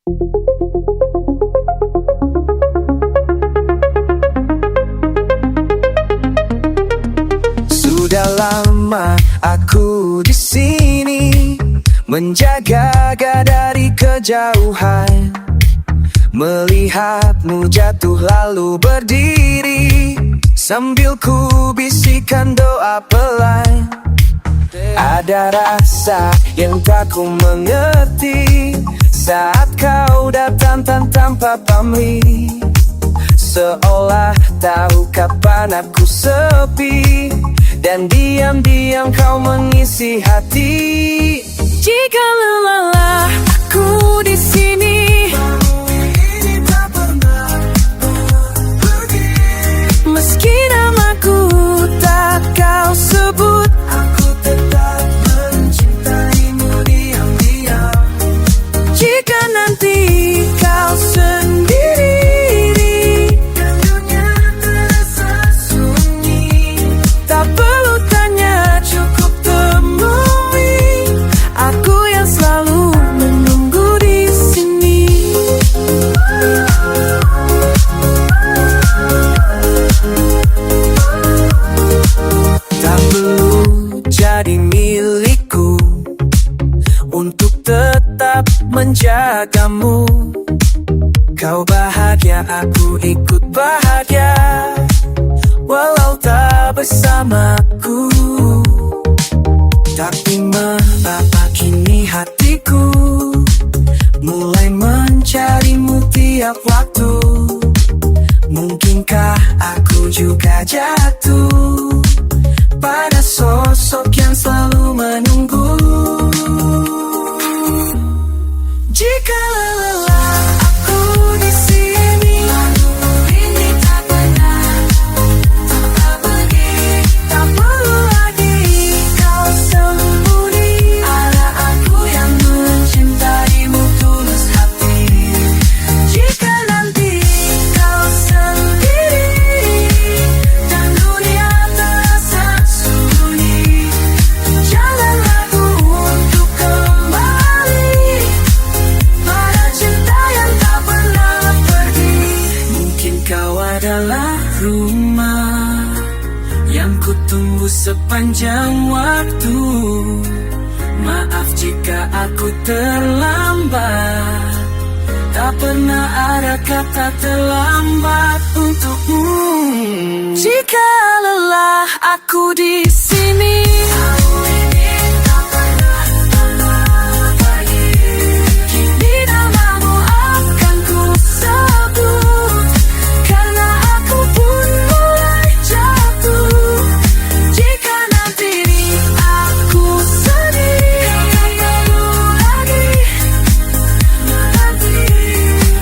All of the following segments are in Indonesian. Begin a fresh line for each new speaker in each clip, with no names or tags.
Sudah lama aku di sini, menjaga dari kejauhan, melihatmu jatuh lalu berdiri, sambil ku bisikan doa pelan. Ada rasa yang tak ku mengerti saat kau datang tanpa pamrih, seolah tahu kapan aku sepi, dan diam-diam kau mengisi hati. Jika lelah aku di sini, meski namaku tak kau sebut, aku tetap mencintaimu diam-diam. Jika nanti kau sendiri dan dunia terasa sunyi, tak perlu tanya, cukup temui aku yang selalu menunggu di sini. Tak perlu jadi milikku untuk tetap menjagamu. Kau bahagia, aku ikut bahagia, walau tak bersamaku. Tapi mengapa kini hatiku mulai mencarimu tiap waktu? Mungkinkah aku juga jatuh pada sosok yang selalu menunggu? Jika lelah aku di sini, ini tak benar, tak pergi, tak perlu lagi kau sembunyi. Ada aku yang mencintaimu tulus hati. Jika nanti kau sendiri dan dunia terasa sunyi, jangan ragu untuk kembali pada cinta yang tak pernah pergi. Mungkin kau adalah rumah yang kutunggu sepanjang waktu. Maaf jika aku terlambat, tak pernah ada kata terlambat untukmu. Jika lelah aku di sini, kini namamu akan ku sebut, karena aku pun mulai jatuh. Jika nanti aku sedih, tak perlu lagi nanti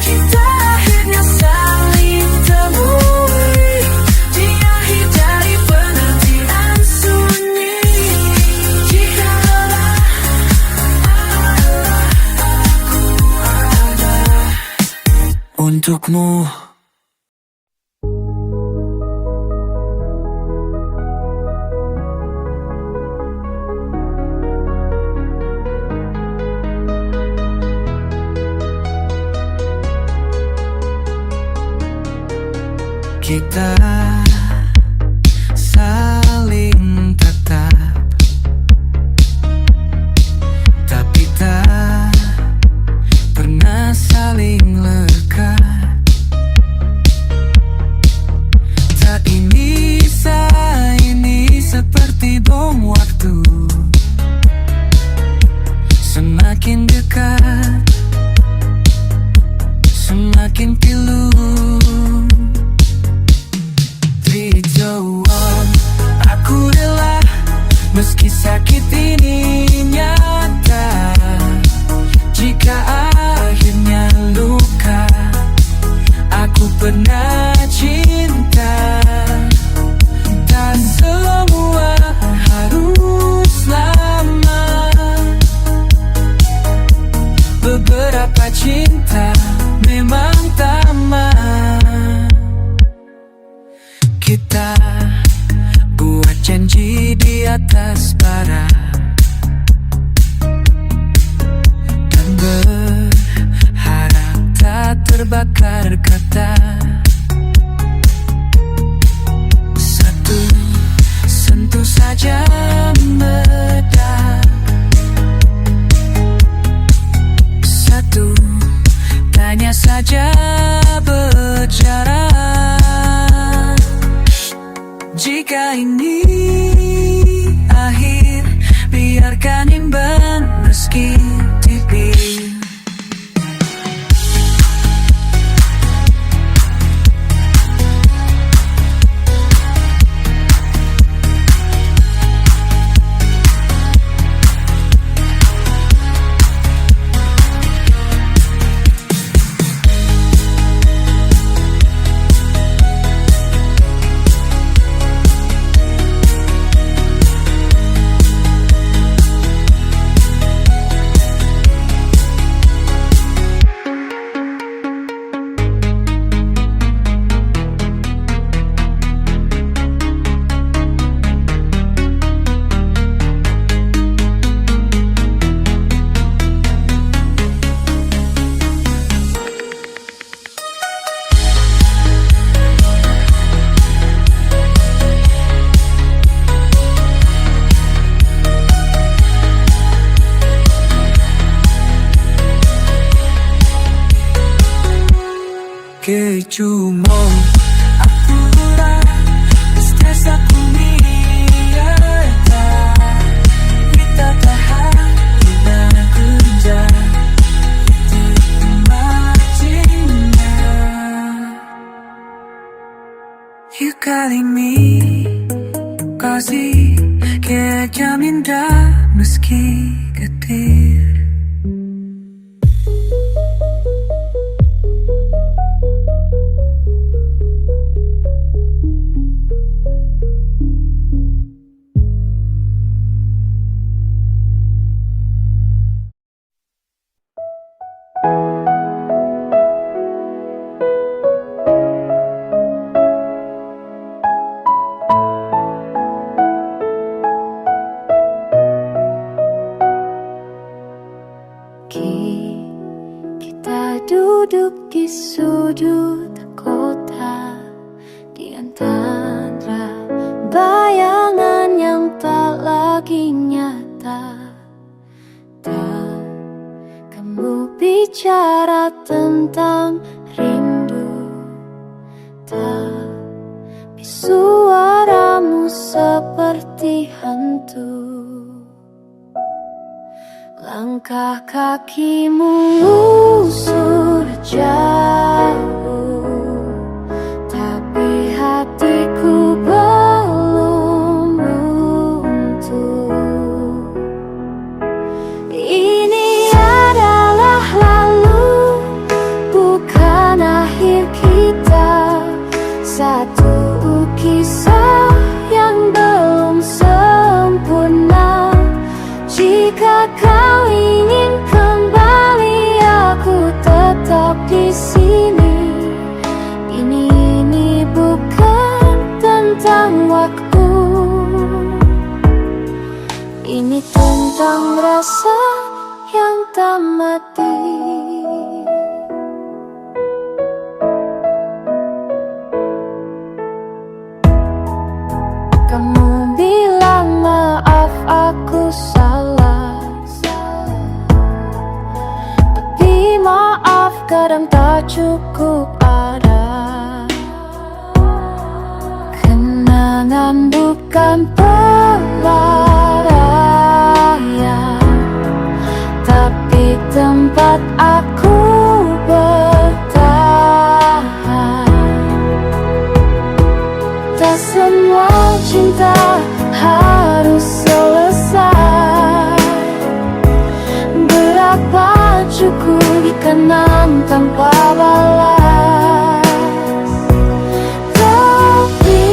kita akhirnya saling temui di akhir dari penantian sunyi. Jika lelah aku ada untukmu. Kita saling tatap, tapi tak pernah saling lekat. Tak ini seperti bom waktu, semakin dekat semakin pilu. Aku rela meski sakit ini nyata. Jika akhirnya luka, aku pernah cinta. Tak semua harus lama, beberapa cinta memang tamat. Kita buat janji di atas bara dan berharap terbakar kata. Satu sentuh saja meledak, satu tanya saja berjarak. Jika ini akhir, biarkan imbang meski tipis. Que cuma aku stres aku niata, kita tahan kita kerja itu macinya. You calling me kasih kayak jamin dah meski getir. Kita duduk di sudut kota, di antara bayangan yang tak lagi nyata. Tak kamu bicara tentang rindu, tapi suaramu seperti hantu. Langkah kakimu usur jauh, tapi hatiku belum runtuh. Ini adalah lalu, bukan akhir kita. Satu kisah yang belum sempurna. Jika kau ingin kembali, aku tetap di sini. Ini bukan tentang waktu, ini tentang rasa yang tak mati. Kamu bilang maaf, aku salah. Tapi maaf kadang tak cukup ada. Kenangan bukan pelarian, tapi tempat aku bertahan. Tak semua cinta harus selesai. Berapa cukup kenang tanpa balas. Tapi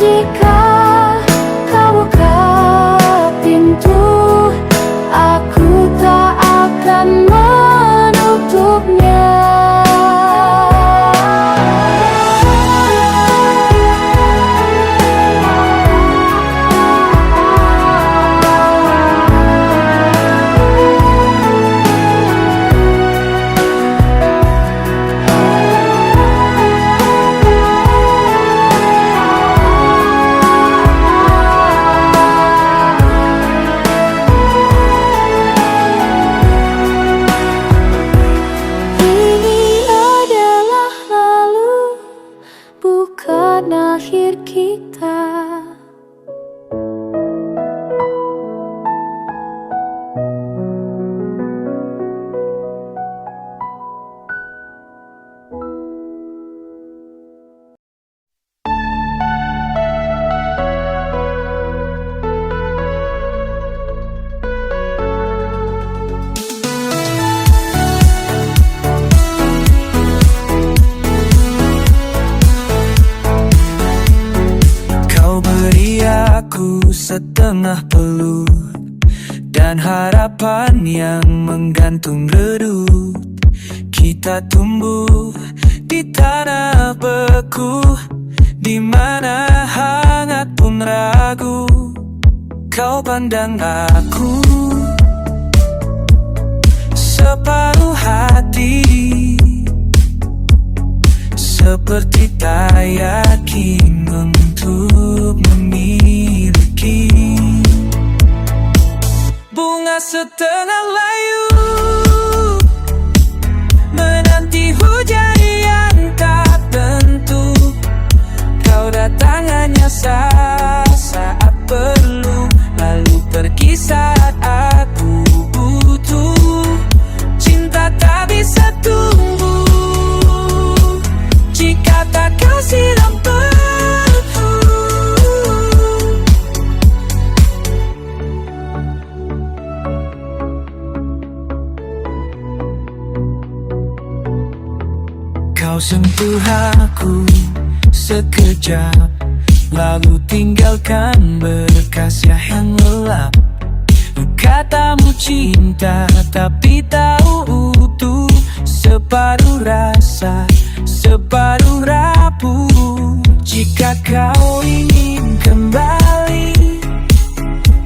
jika kau buka pintu, aku tak akan menutupnya.
setengah pelut, dan harapan yang menggantung redup. Kita tumbuh di tanah beku, di mana hangat pun ragu. Kau pandang aku separuh hati, seperti tak yakin untuk memiliki. Bunga setengah layu menanti hujan yang tak tentu. Kau datang hanya saat perlu, lalu pergi saat aku butuh. Cinta tak bisa tumbuh jika tak kau siram penuh. Kau sentuh aku sekejap, lalu tinggalkan bekas yang lelap. Katamu cinta tapi tahu utuh, separuh rasa, separuh rapuh. Jika kau ingin kembali,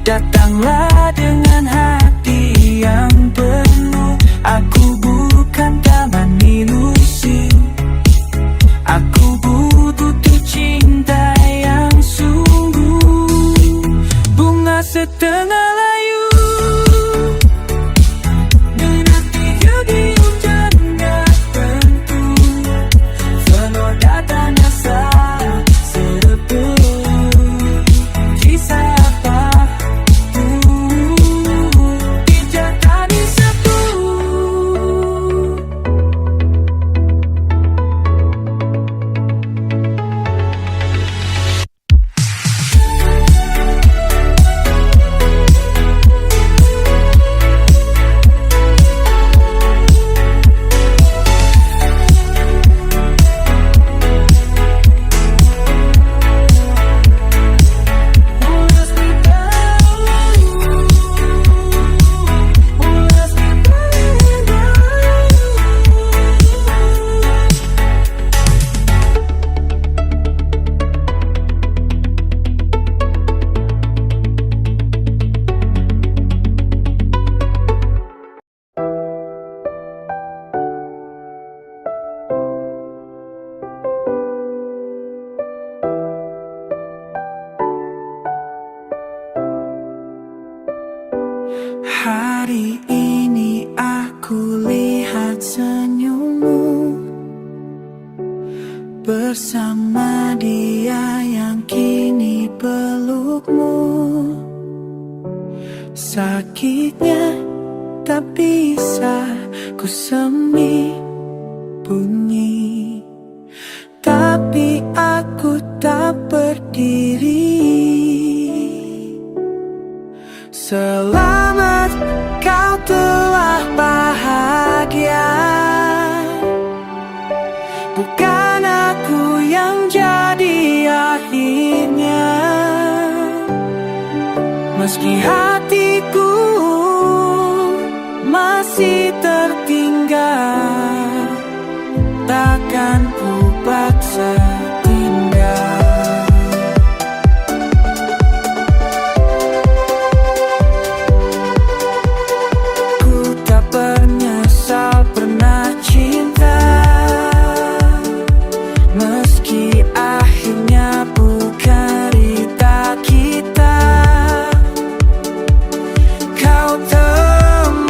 datanglah dengan hati yang penuh. Aku bukan taman ilusi, aku butuh cinta yang sungguh. Bunga setengah layu menanti hujan gak tentu. Penuh datangnya saat serebut. Kisah apa dijatani satu. Hari ini aku lihat senyummu bersama dia yang kini pelukmu. Sakitnya tak bisa ku sembunyi, tapi aku tak berdiri. Selamat, kau telah bahagia. Bukan aku yang jadi akhirnya. Meski hatiku masih tertinggal, takkan ku paksa tinggal. Pernah cinta, meski akhirnya bukan cerita kita. Kau temukan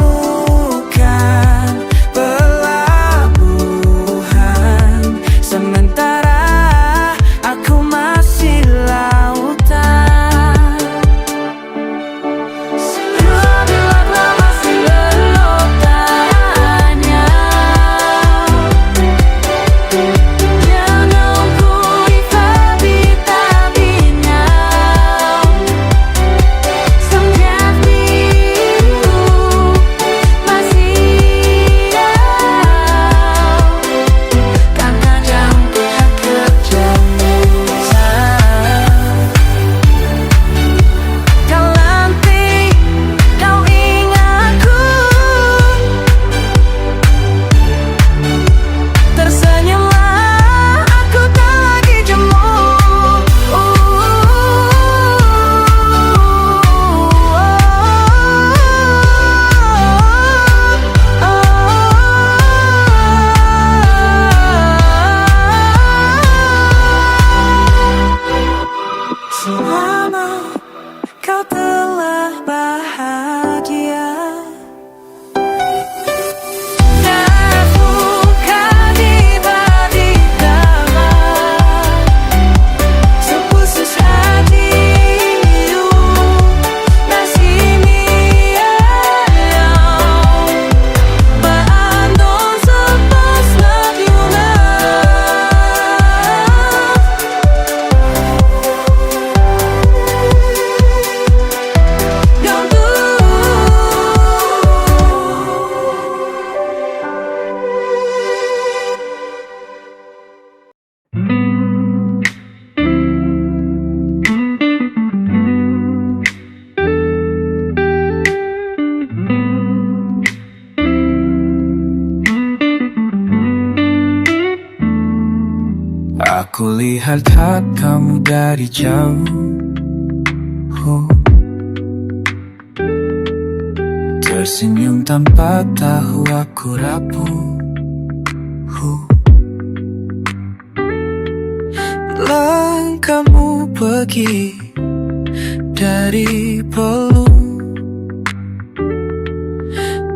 Aku lihat kamu dari jauh. Tersenyum tanpa tahu aku rapuh. Langkahmu pergi dari peluk,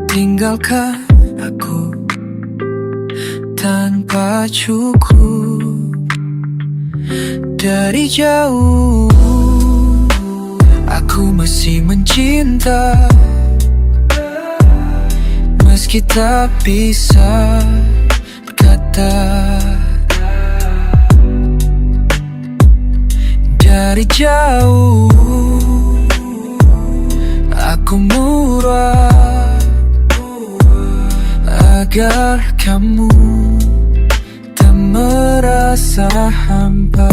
tinggalkan aku tanpa cukup. Dari jauh aku masih mencinta, meski tak bisa berkata. Dari jauh aku murah agar kamu tak merasa hampa.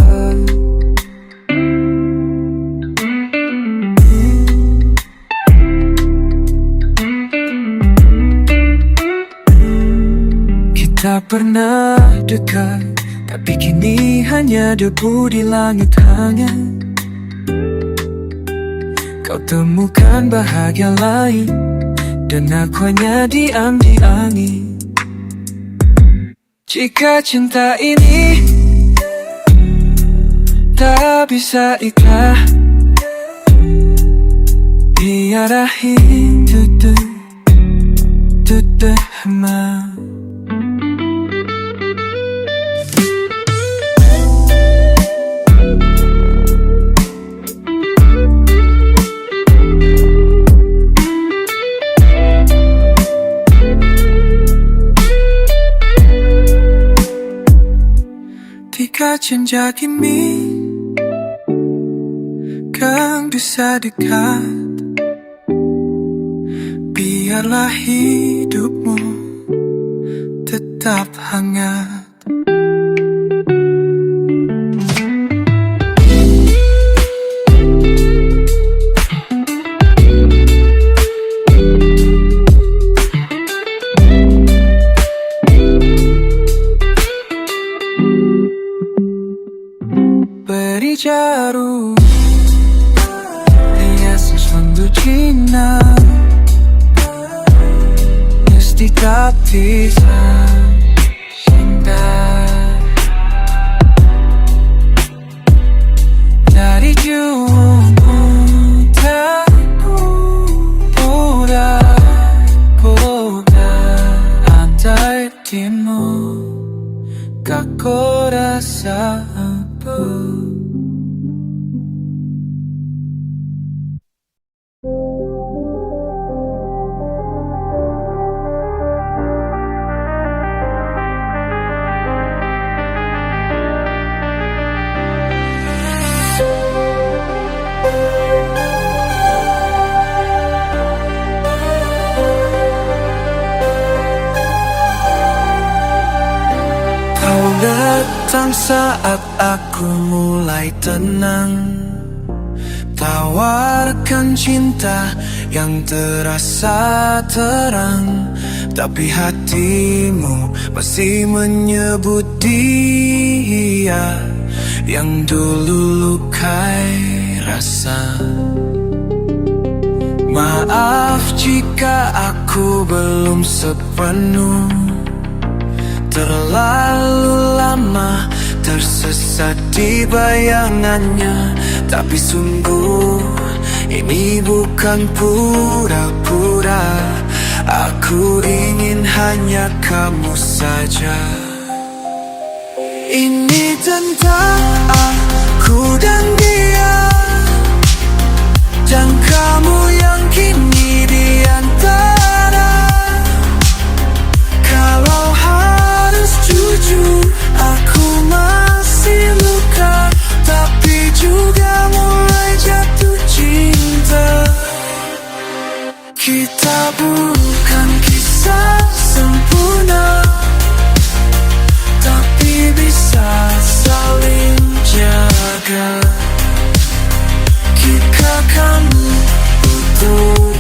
Kita pernah dekat, tapi kini hanya debu di langit hangat. Kau temukan bahagia lain, dan aku hanya diam di angin. Jika cinta ini tak bisa ikhlas, biarlah hidup terhema. Jika jenjang ini kan bisa dekat, biarlah hidupmu tetap hangat. Beri jarum hiasan selalu Cina, mesti tak bisa cinta. Dari jauh tak mudah andai timu kau rasa apa. Kau datang saat aku mulai tenang, tawarkan cinta yang terasa terang, tapi hatimu masih menyebut dia yang dulu lukai rasa. Maaf jika aku belum sepenuh, terlalu lama tersesat di bayangannya. Tapi sungguh ini bukan pura-pura, aku ingin hanya kamu saja. Ini tentang aku dan dia, dan kamu yang kini di antara. Kalau harus jujur, aku masih luka, tapi juga mulai jatuh cinta. Kita bukan kisah sempurna, tapi bisa saling jaga. Jika kamu butuh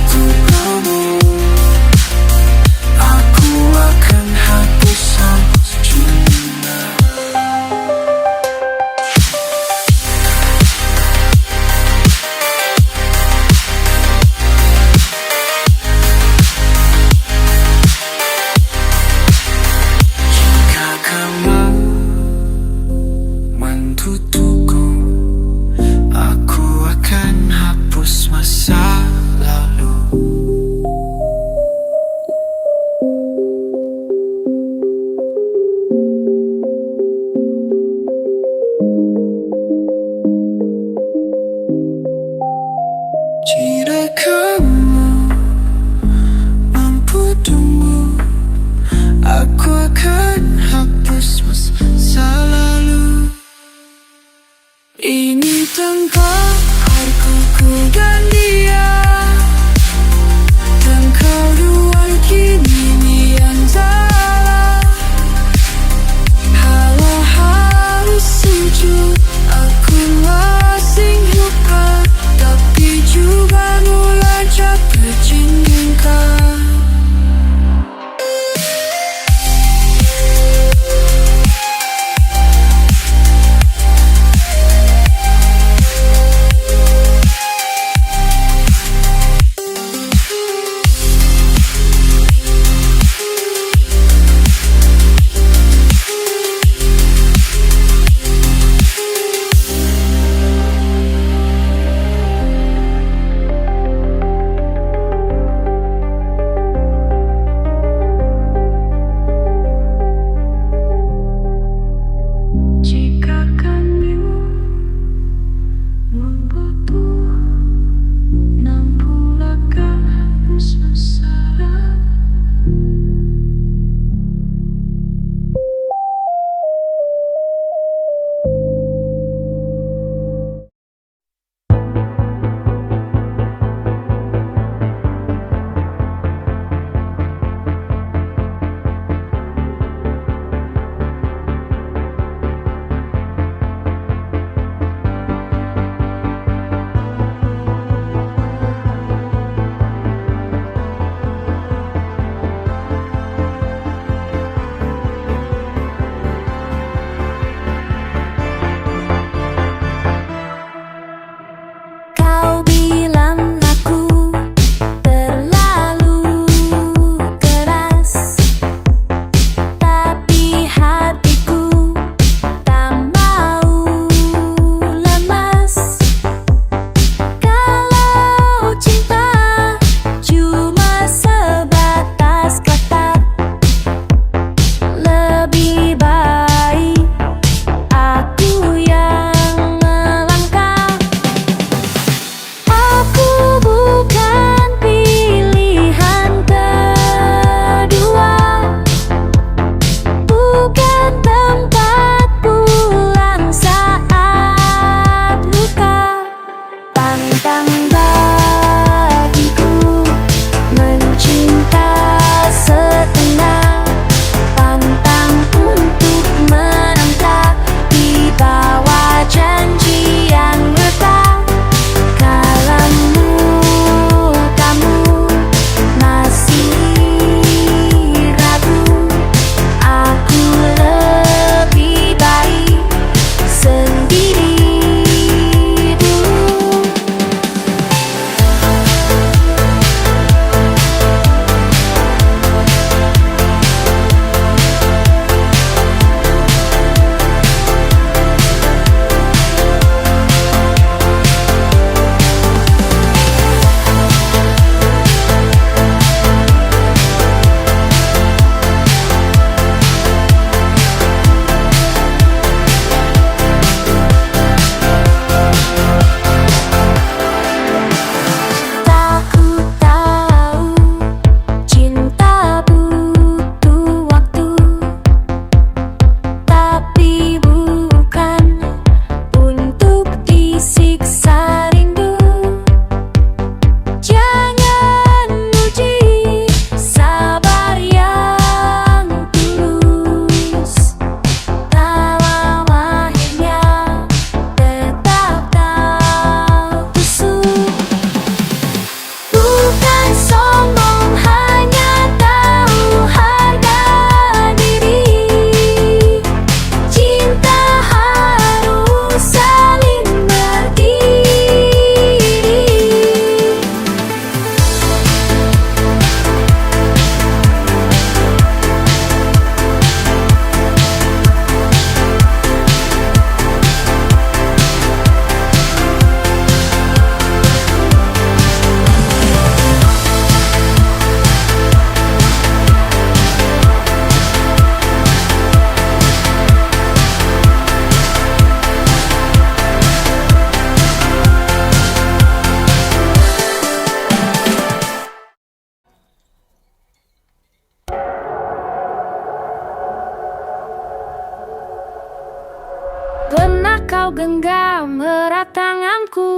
kau genggam erat tanganku,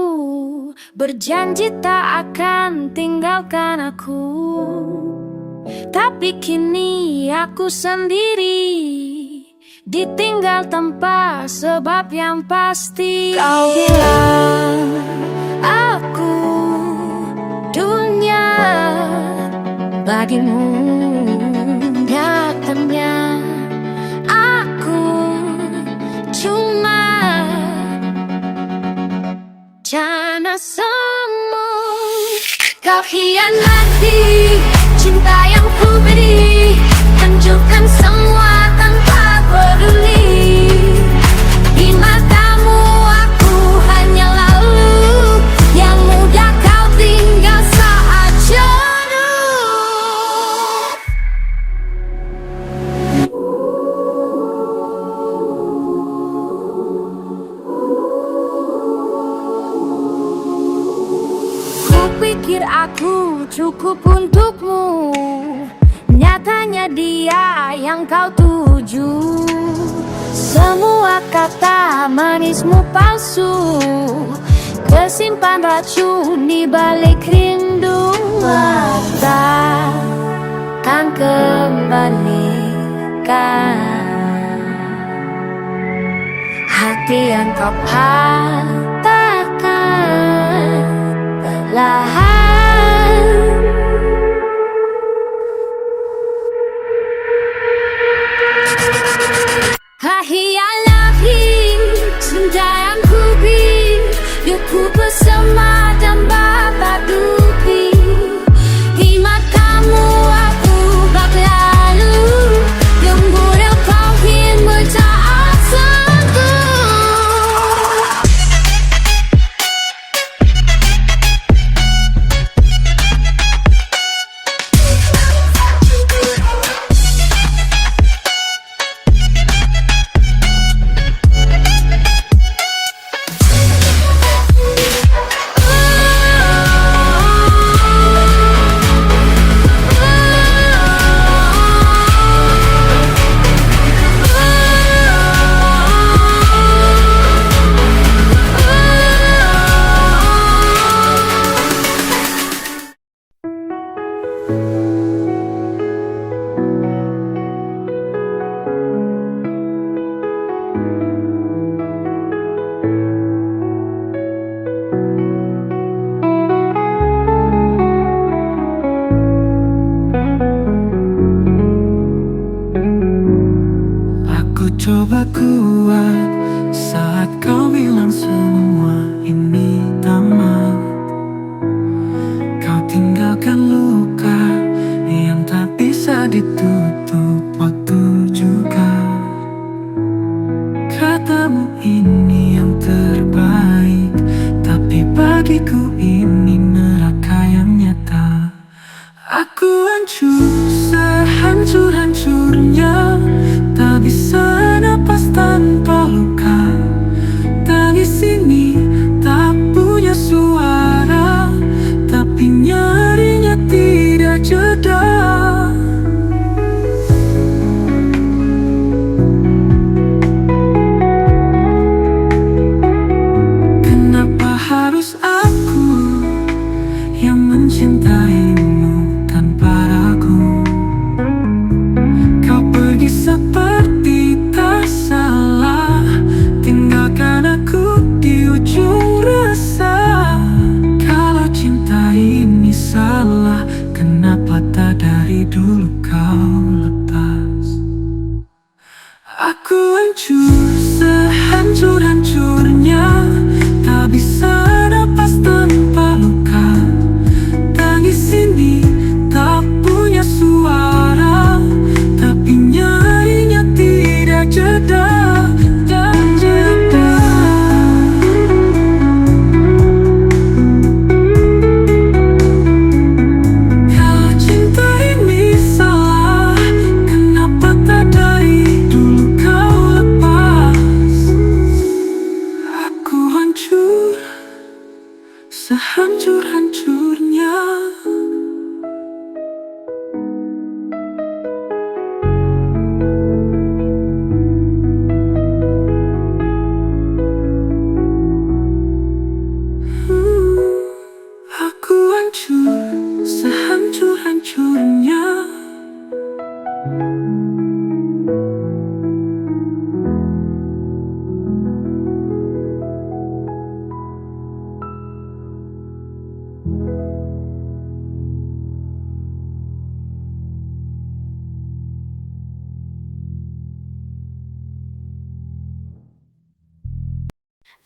berjanji tak akan tinggalkan aku. Tapi kini aku sendiri, ditinggal tanpa sebab yang pasti. Kau bilang aku dunia bagimu, nyatanya aku cuma jana semu. Kau hianati cinta yang ku beri, hancurkan semua tanpa peduli. Di matamu aku hanya lalu yang mudah kau tinggal saat jenuh. Kupikir aku cukup untukmu, nyatanya dia yang kau tuju. Semua kata manismu palsu, kesimpan racun di balik rindu. Takkan kembalikan hati yang kau patahkan perlahan. Hianati cinta yang ku beri, yuk ku bersama dan babat dupi. Di matamu aku bak lalu, yang mudah kau ingin bertahan sanggup.
Coba kuat saat kau bilang semua ini tamat. Kau tinggalkan luka yang tak bisa ditutup waktu juga. Katamu ini yang terbaik, tapi bagiku ini neraka yang nyata. Aku hancur sehancur-hancurnya, tak bisa napas tanpa luka. Tangis ini tak punya suara, tapi nyarinya tidak jeda. Kenapa harus aku yang mencintaimu tanpa ragu? Kau pergi seperti tak salah, tinggalkan aku di ujung rasa. Kalau cinta ini salah, kenapa tak dari dulu kau lepas? Aku hancur sehancur-hancurnya, tak bisa napas tanpa luka. Tangis ini tak punya suara, tapi nyarinya tidak jeda. Kalau cinta ini salah, kenapa tak dari dulu kau lepas?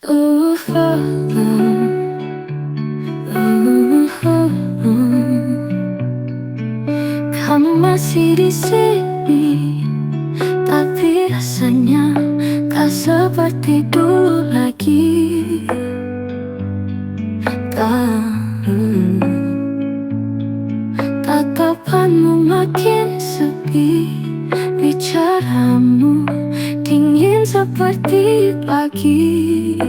uh, uh, Kamu masih di sini, tapi rasanya gak seperti dulu lagi. Tatapanmu makin sepi, bicaramu dingin seperti pagi.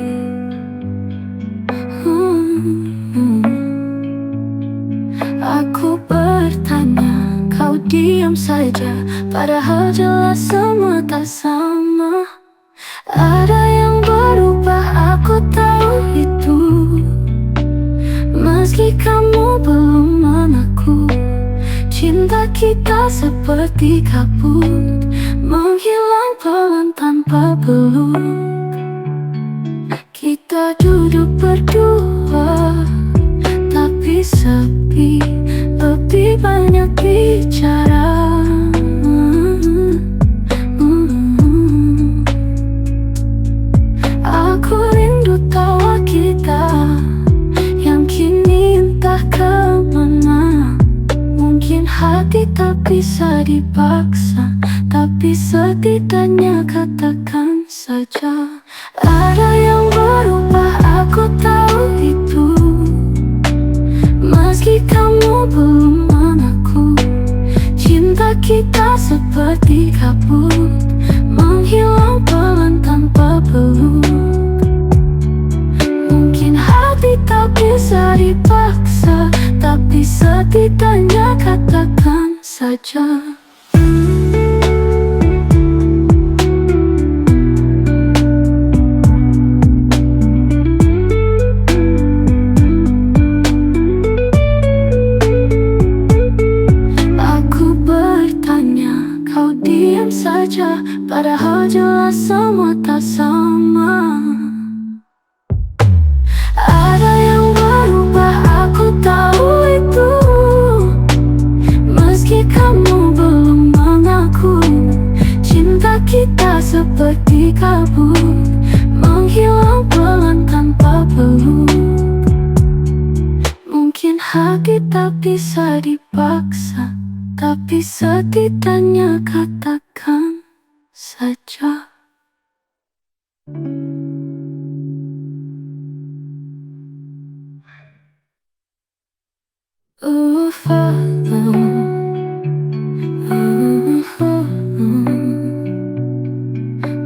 Aku bertanya, kau diam saja, padahal jelas semua tak sama. Ada yang berubah, aku tahu itu. Meski kamu belum mengaku, cinta kita seperti kabut, menghilang pelan tanpa peluk. Kita duduk berdua, tapi sepi, lebih banyak bicara. Aku rindu tawa kita yang kini entah kemana. Mungkin hati tak bisa dipaksa, tapi setidaknya katakan saja. Ada yang berubah, aku tahu itu. Meski kamu belum mengaku, cinta kita seperti kabut, menghilang pelan tanpa peluk. Mungkin hati tak bisa dipaksa, tapi setidaknya katakan saja. Aku bertanya, kau diam saja, padahal jelas semua tak sama. Ada yang berubah, aku tahu itu. Meski kamu belum mengaku, cinta kita seperti kabut, menghilang pelan tanpa peluk. Mungkin hati tak bisa dipaksa, tapi setidaknya katakan saja.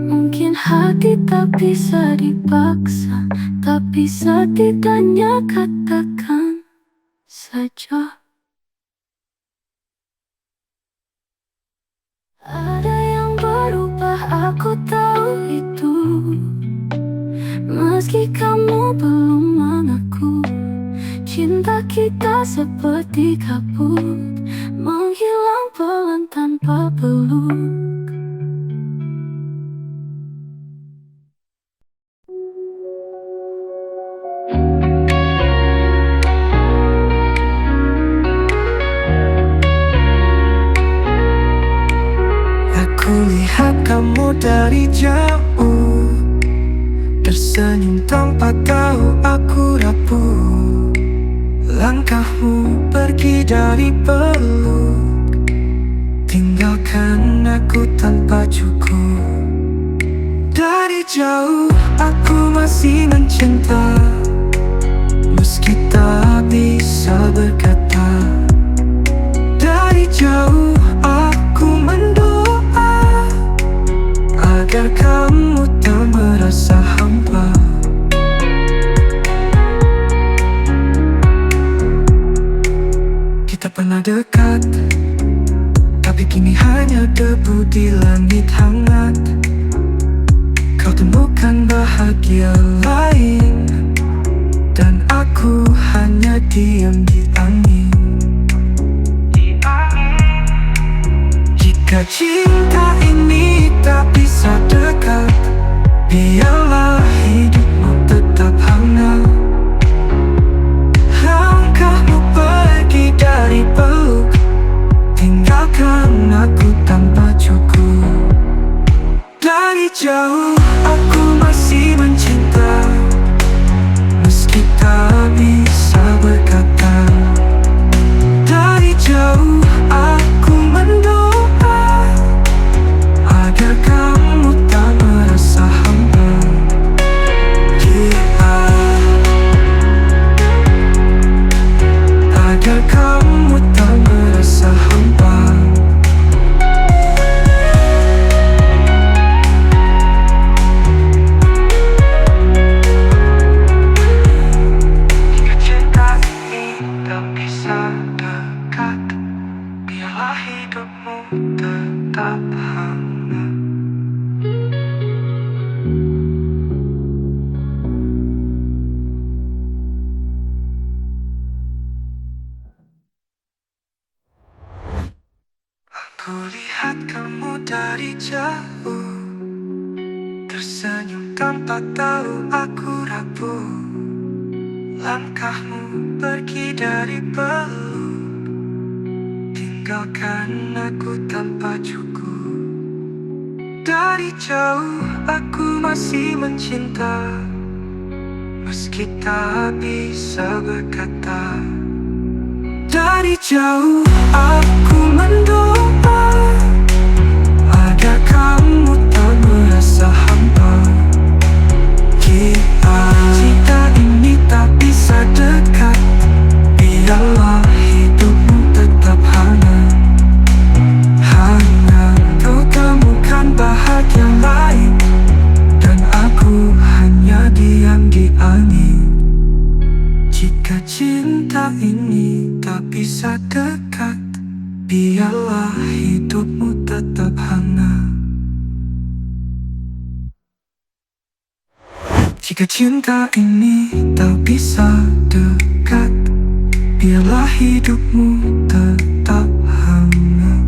Mungkin hati tak bisa dipaksa, tapi setidaknya katakan saja. Ada yang berubah, aku tahu itu. Meski kamu belum mengaku, cinta kita seperti kabut, menghilang pelan tanpa peluk.
Aku lihat kamu dari jauh, tersenyum tanpa tahu aku rapuh. Langkahmu pergi dari peluk, tinggalkan aku tanpa cukup. Dari jauh aku masih mencinta, meski tak bisa berkata. Dari jauh aku mendoa agar kamu tak merasa hampa. Kita pernah dekat, tapi kini hanya debu di langit hangat. Kau temukan bahagia lain, dan aku hanya diam di angin. Jika cinta ini tak bisa dekat, biarlah hidupmu tetap hangat. Langkahmu pergi dari peluk, tinggalkan aku tanpa cukup. Dari jauh aku masih mencinta, jauh, tersenyum tanpa tahu aku rapuh. Langkahmu pergi dari peluk, tinggalkan aku tanpa cukup. Dari jauh aku masih mencinta, meski tak bisa berkata. Dari jauh aku mendoa, ada kamu tak merasa hampa. Jika ini tak bisa dekat, biarlah hidupmu tetap hangat. Hangat, kau temukan bahagia lain, dan aku hanya diam di angin. Jika cinta ini tak bisa dekat, biarlah hidupmu tetap hangat. Jika cinta ini tak bisa dekat, biarlah hidupmu tetap hangat.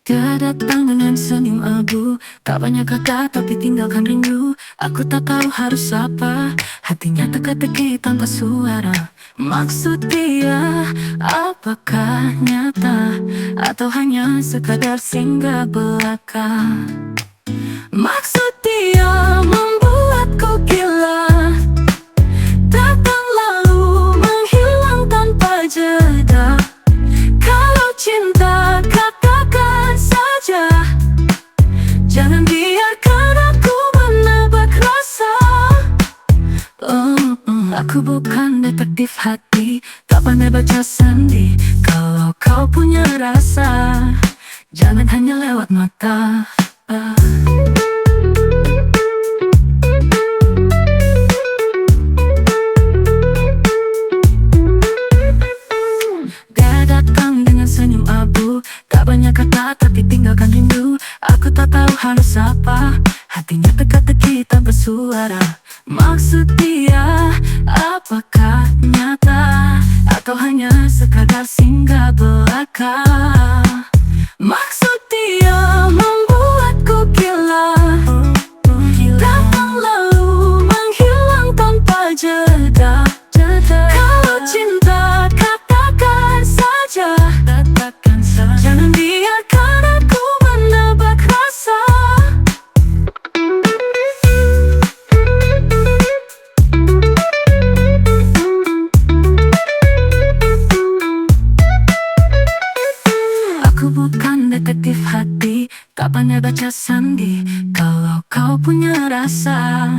Dia datang dengan senyum abu, tak banyak kata tapi tinggalkan rindu. Aku tak tahu harus apa, hatinya teka-teki tanpa suara. Maksud dia apakah nyata, atau hanya sekadar singgah belaka? Maksud dia membuatku gila, datang lalu menghilang tanpa jeda. Kalau cinta katakan saja, jangan biarkan aku menebak rasa. Aku bukan detektif hati, tak pandai baca sandi. Kalau kau punya rasa, jangan hanya lewat mata. Dia datang dengan senyum abu, tak banyak kata tapi tinggalkan rindu. Aku tak tahu harus apa, hatinya teka-teki tak bersuara. Maksud dia apakah nyata, atau hanya sekadar singgah belaka? Maksud dia membuatku gila, datang lalu menghilang tanpa jeda. Kalau cinta katakan saja, jangan biarkan aku menebak rasa. Aku bukan detektif hati, tak pandai baca sandi. Kalau kau punya rasa,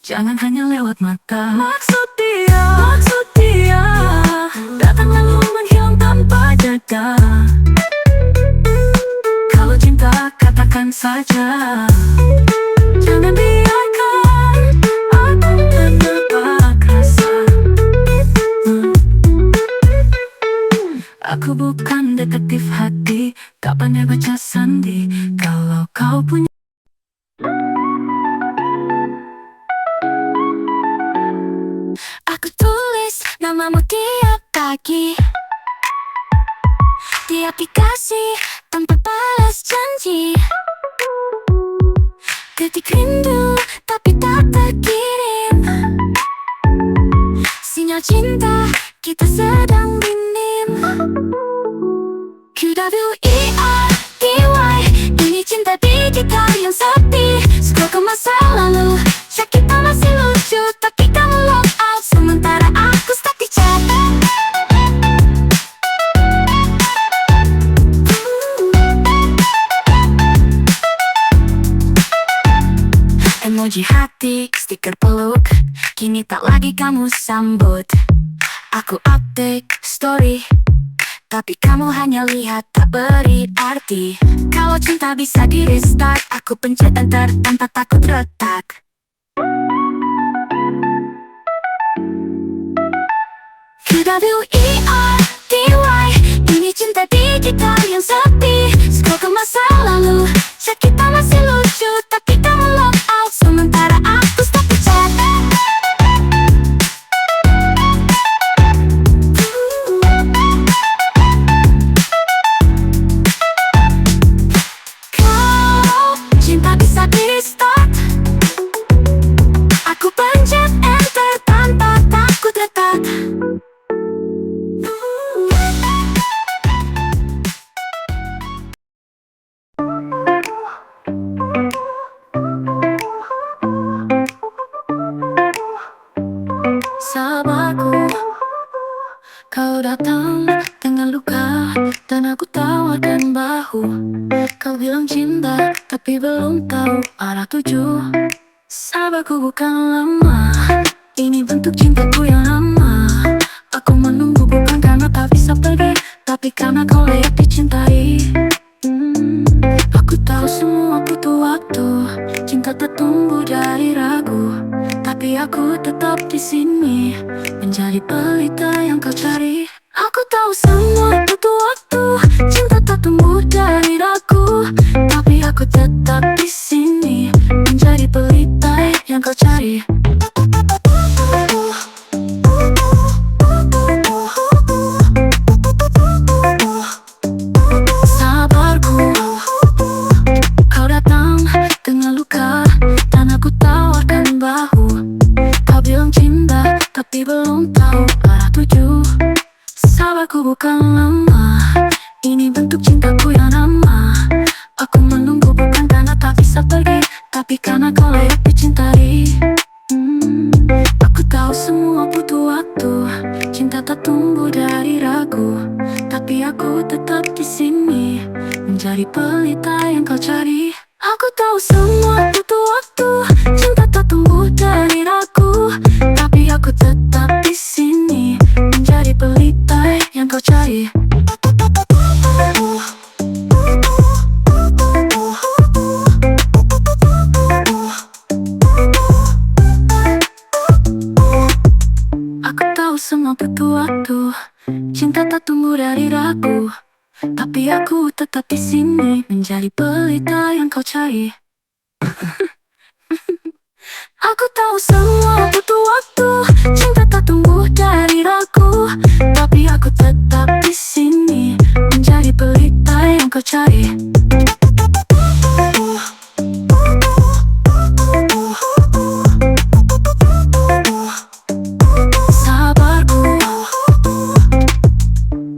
jangan hanya lewat mata. Maksud dia datang lalu menghilang tanpa jeda. Kalau cinta katakan saja, jangan biarkan aku menebak rasa. Aku bukan detektif hati, tak pandai baca sandi. Kalau kau punya. Aku tulis namamu tiap pagi di aplikasi tanpa balas janji. Ketik rindu tapi tak terkirim, sinyal cinta kita sedang minim. QWERTY, ini cinta digital yang sepi. Scroll ke masa lalu, chat kita masih lucu, tapi kamu log out sementara aku stuck di chat. Emoji hati, stiker peluk, kini tak lagi kamu sambut. Aku update story, tapi kamu hanya lihat tak beri arti. Kalau cinta bisa di restart, aku pencet enter tanpa takut retak. QWERTY, ini cinta digital yang sepi. Scroll ke masa lalu, chat kita masih tapi belum tahu arah tuju. Sabarku bukan lama, ini bentuk cintaku yang lama. Aku menunggu bukan karena tak bisa pergi, tapi karena kau layak dicintai. Aku tahu semua butuh waktu, cinta tak tumbuh dari ragu, tapi aku tetap di sini menjadi pelita yang kau cari. Aku tahu semua butuh waktu, cinta tak tumbuh dari ragu, tapi aku tetap di sini menjadi pelita yang kau cari. Sabarku, kau datang dengan luka dan aku tawarkan bahu. Kau bilang cinta tapi belum tahu arah tuju. Sabarku bukan lama, ini bentuk cintaku yang lama. Aku menunggu bukan karena tak bisa pergi, tapi karena kau layak dicintai. Aku tahu semua butuh waktu, cinta tak tumbuh dari ragu, tapi aku tetap di sini menjadi pelita yang kau cari. Aku tahu semua butuh waktu, cinta tak tumbuh dari ragu, tapi aku tetap di sini menjadi pelita yang kau cari. Aku tahu semua butuh waktu, cinta tak tumbuh dari ragu, tapi aku tetap di sini menjadi pelita yang kau cari. Aku tahu semua butuh waktu, cinta tak tumbuh dari ragu, tapi aku tetap di sini menjadi pelita yang kau cari. Sabarku,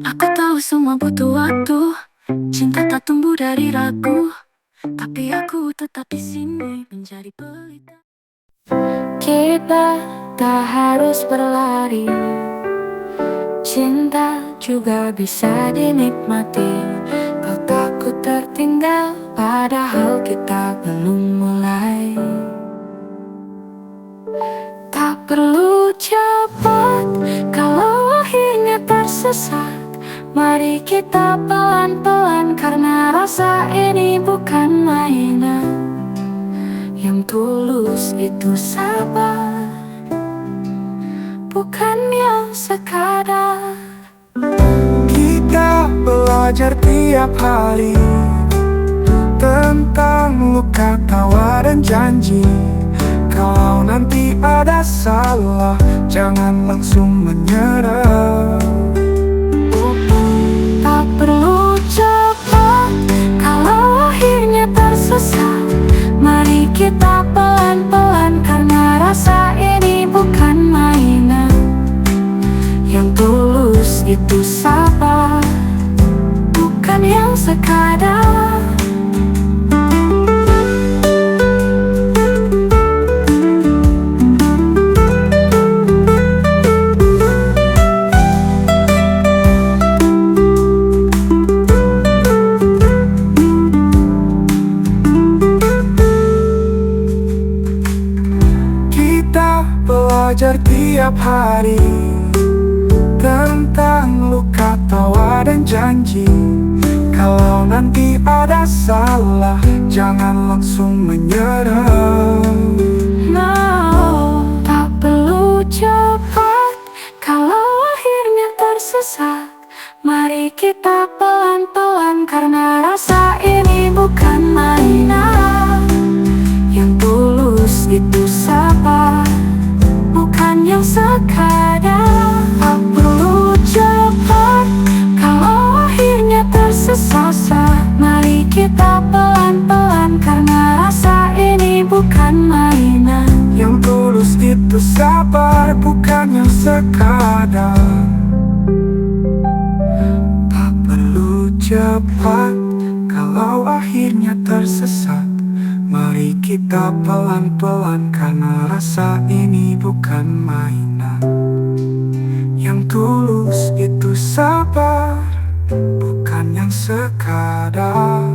aku tahu semua butuh waktu, cinta tak tumbuh dari ragu, tapi aku tetap di sini menjadi pelita. Kita tak harus berlari, cinta juga bisa dinikmati. Kau takut tertinggal padahal kita belum mulai. Tak perlu cepat kalau akhirnya tersesat. Mari kita pelan-pelan karena rasa ini bukan mainan. Yang tulus itu sabar, bukan yang sekadar.
Kita belajar tiap hari tentang luka, tawa dan janji. Kalau nanti ada salah, jangan langsung menyerah.
Tak perlu cepat kalau akhirnya tersesat. Mari kita pelan-pelan karena rasa ini bukan mainan. Yang tulus itu sabar, bukan yang sekadar.
Belajar tiap hari tentang luka, tawa dan janji. Kalau nanti ada salah, jangan langsung menyerah.
No, tak perlu cepat kalau akhirnya tersesat. Mari kita pelan-pelan karena rasa ini bukan mainan. Yang tulus itu sabar, bukan yang sekadar. Tak perlu cepat kalau akhirnya tersesat. Mari kita pelan-pelan karena rasa ini bukan mainan.
Yang tulus itu sabar, bukan yang sekadar. Tak perlu cepat kalau akhirnya tersesat. Mari kita pelan-pelan karena rasa ini bukan mainan. Yang tulus itu sabar, bukan yang sekadar.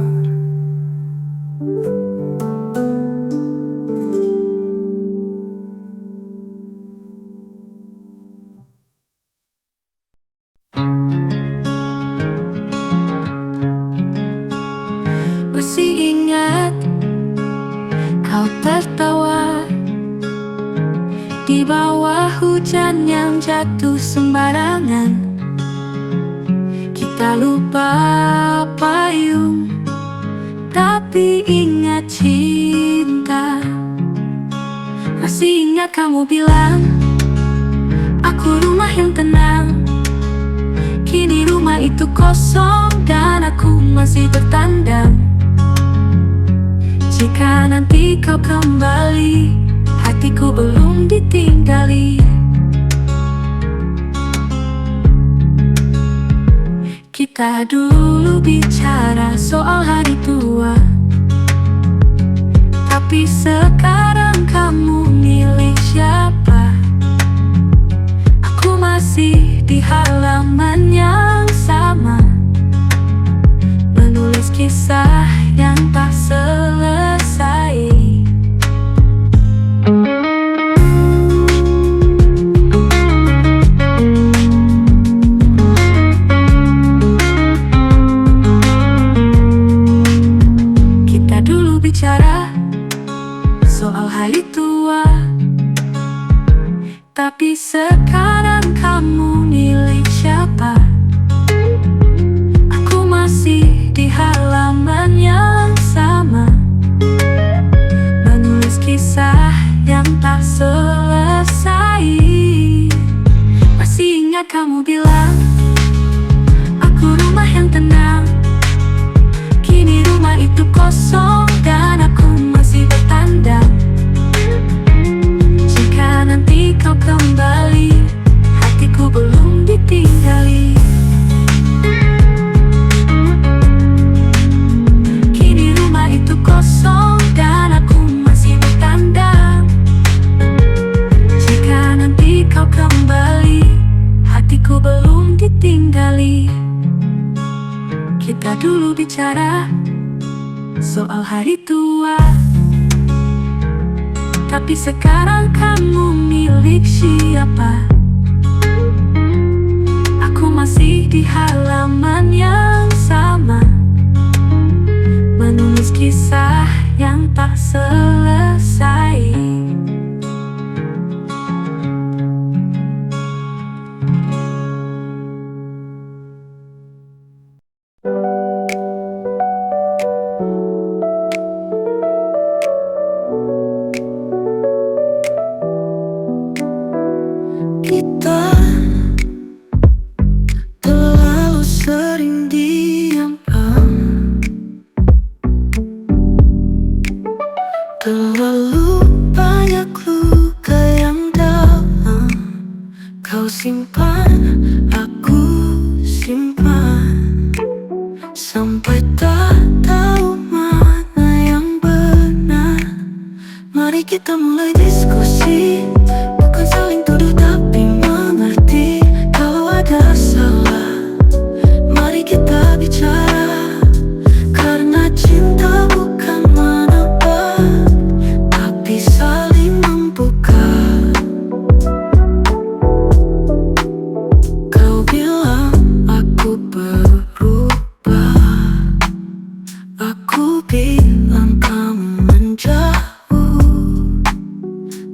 bawah hujan yang jatuh sembarangan. Kita lupa payung, tapi ingat cinta. Masih ingat kamu bilang, aku rumah yang tenang. Kini rumah itu kosong dan aku masih tertandang. Jika nanti kau kembali, hatiku belum ditinggali. Kita dulu bicara soal hari tua, tapi sekarang kamu milik siapa? Aku masih di halaman yang sama, menulis kisah yang tak selesai. Kita dulu bicara soal hari tua, tapi sekarang kamu milik siapa? Aku masih di halaman yang sama, menulis kisah yang tak selesai. Masih ingat kamu bilang, aku rumah yang tenang. Kini rumah itu kosong dan aku masih bertandang. Jika nanti kau kembali, hatiku belum ditinggali. Kini rumah itu kosong dan aku masih bertandang. Jika nanti kau kembali, hatiku belum ditinggali. Kita dulu bicara soal hari tua, tapi sekarang kamu milik siapa? Aku masih di halaman yang sama, menulis kisah yang tak selesai. Kita terlalu sering diam, terlalu banyak luka yang dalam. Kau simpan, aku simpan, sampai tak tahu mana yang benar. Mari kita mulai diskusi, bukan saling tuduh tapi mengerti. Kalau ada salah, mari kita bicara, karena cinta bukan menebak, tapi saling membuka. Kau bilang aku berubah, aku bilang kamu menjauh,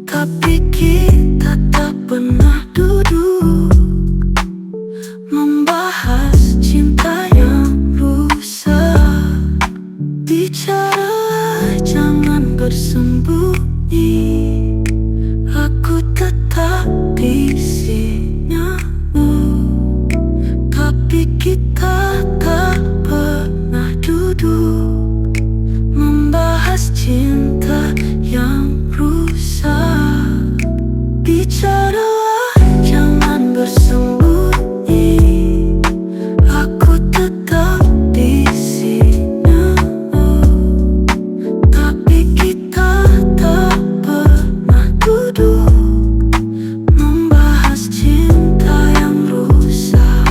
tapi kita tak pernah duduk membahas cinta yang rusak. Bicaralah, jangan bersembunyi, aku tetap di sinimu, tapi kita tak pernah duduk membahas cinta yang rusak. Bicaralah, jangan bersembunyi, aku tetap di sinimu, tapi kita tak pernah duduk membahas cinta yang rusak.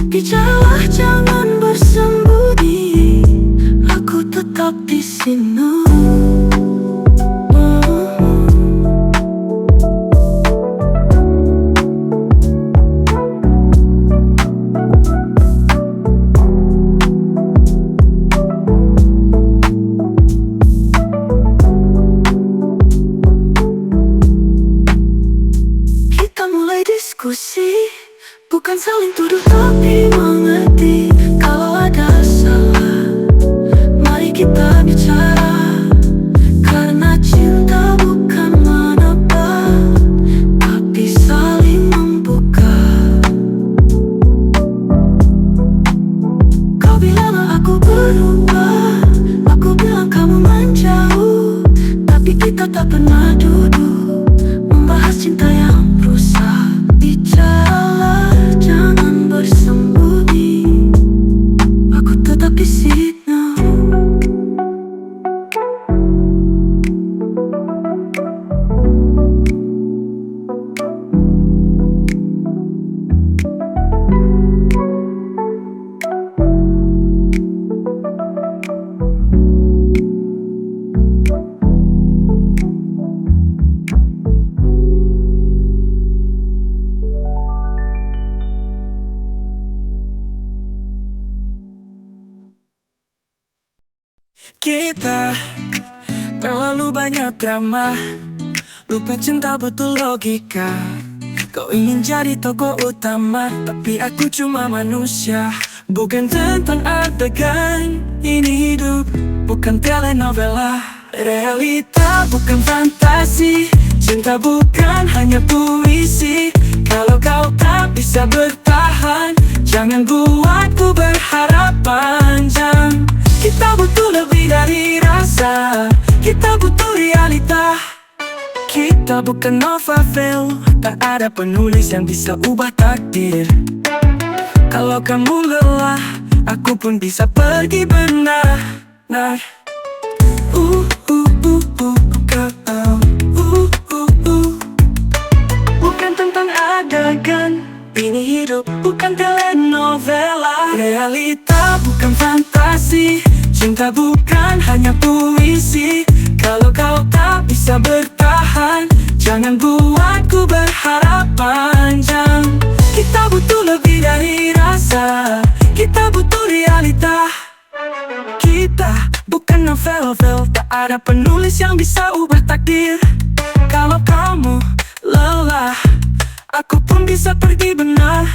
Bicaralah, jangan bersembunyi, aku tetap di sini. Bukan saling tuduh tapi mengerti. Kalau ada salah, mari kita bicara. Karena cinta bukan menebak, tapi saling membuka. Kau bilang aku berubah, aku bilang kamu menjauh, tapi kita tak pernah duduk membahas cinta yang rusak. Bicaralah, jangan bersembunyi, aku tetap di sini.
Kita terlalu banyak drama, lupa cinta butuh logika. Kau ingin jadi tokoh utama, tapi aku cuma manusia. Bukan tentang adegan, ini hidup, bukan telenovela. Realita bukan fantasi, cinta bukan hanya puisi. Kalau kau tak bisa bertahan, jangan buatku berharap panjang. Kita butuh lebih dari rasa, kita butuh realita. Kita bukan novel, tak ada penulis yang bisa ubah takdir. Kalau kamu lelah, aku pun bisa pergi benar. Bukan tentang adegan, ini hidup, bukan telenovela. Realita bukan fantasi, cinta bukan hanya puisi. Kalau kau tak bisa bertahan, jangan buatku berharap panjang. Kita butuh lebih dari rasa, kita butuh realita. Kita bukan novel, tak ada penulis yang bisa ubah takdir. Kalau kamu lelah, aku pun bisa pergi benar.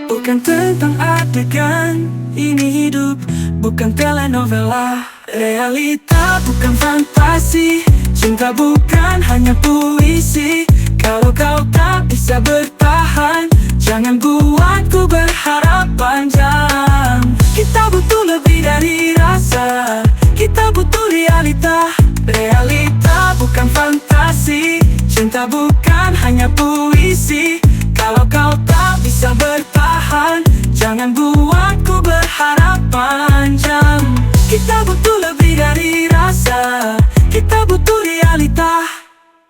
Bukan tentang adegan, ini hidup, bukan telenovela. Realita bukan fantasi, cinta bukan hanya puisi. Kalau kau tak bisa bertahan, jangan buatku berharap panjang. Kita butuh lebih dari rasa, kita butuh realita. Realita bukan fantasi, cinta bukan hanya puisi. Kalau kau tak bisa bertahan, jangan buatku berharap panjang. Kita butuh lebih dari rasa, kita butuh realita.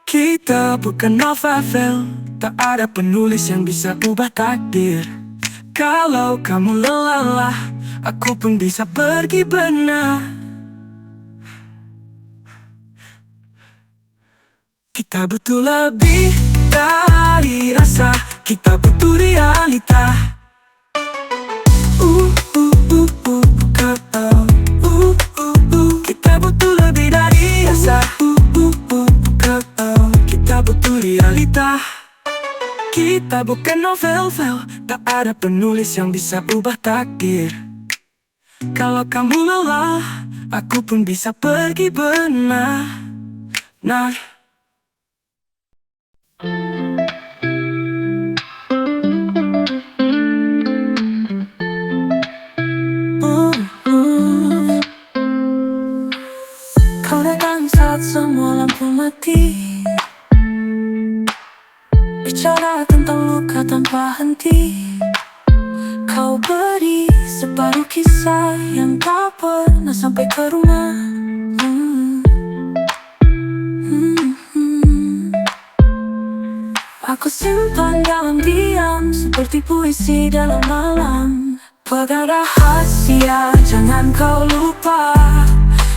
Kita bukan novel, tak ada penulis yang bisa ubah takdir. Kalau kamu lelah, aku pun bisa pergi benar. Kita butuh lebih dari rasa, kita butuh realita. Kita butuh lebih dari rasa, kita butuh realita. Kita bukan novel, tak ada penulis yang bisa ubah takdir. Kalau kamu lelah, aku pun bisa pergi benar.
Kau datang saat semua lampu mati, bicara tentang luka tanpa henti. Kau beri separuh kisah yang tak pernah sampai ke rumah. Aku simpan dalam diam, seperti puisi dalam malam. Pegang rahasia, jangan kau lupa.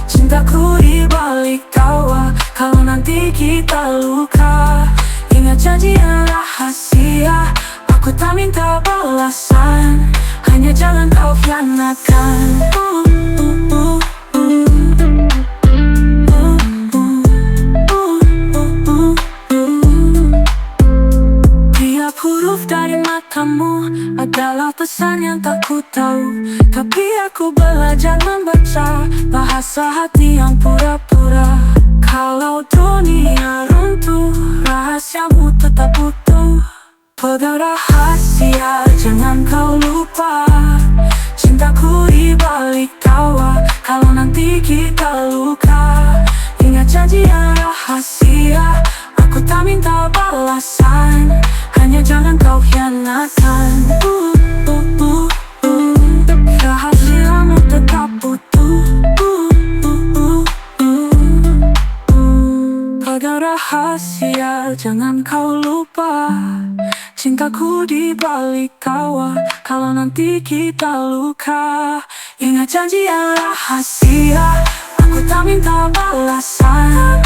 Cintaku di balik tawa, kalau nanti kita luka. Ingat janji yang rahasia, aku tak minta balasan, hanya jangan kau khianatkan. Tiap huruf dari matamu
rasa hati yang pura-pura. Kalau dunia runtuh, rahasiamu tetap utuh. Pegang rahasia, jangan kau lupa. Cintaku di balik tawa. Kalau nanti kita luka, ingat janji yang rahasia. Aku tak minta balasan, hanya jangan kau hianatkan. Rahasiamu tetap utuh. Pegang rahasia, jangan kau lupa. Cintaku di balik tawa. Kalau nanti kita luka, ingat janji yang rahasia. Aku tak minta balasan,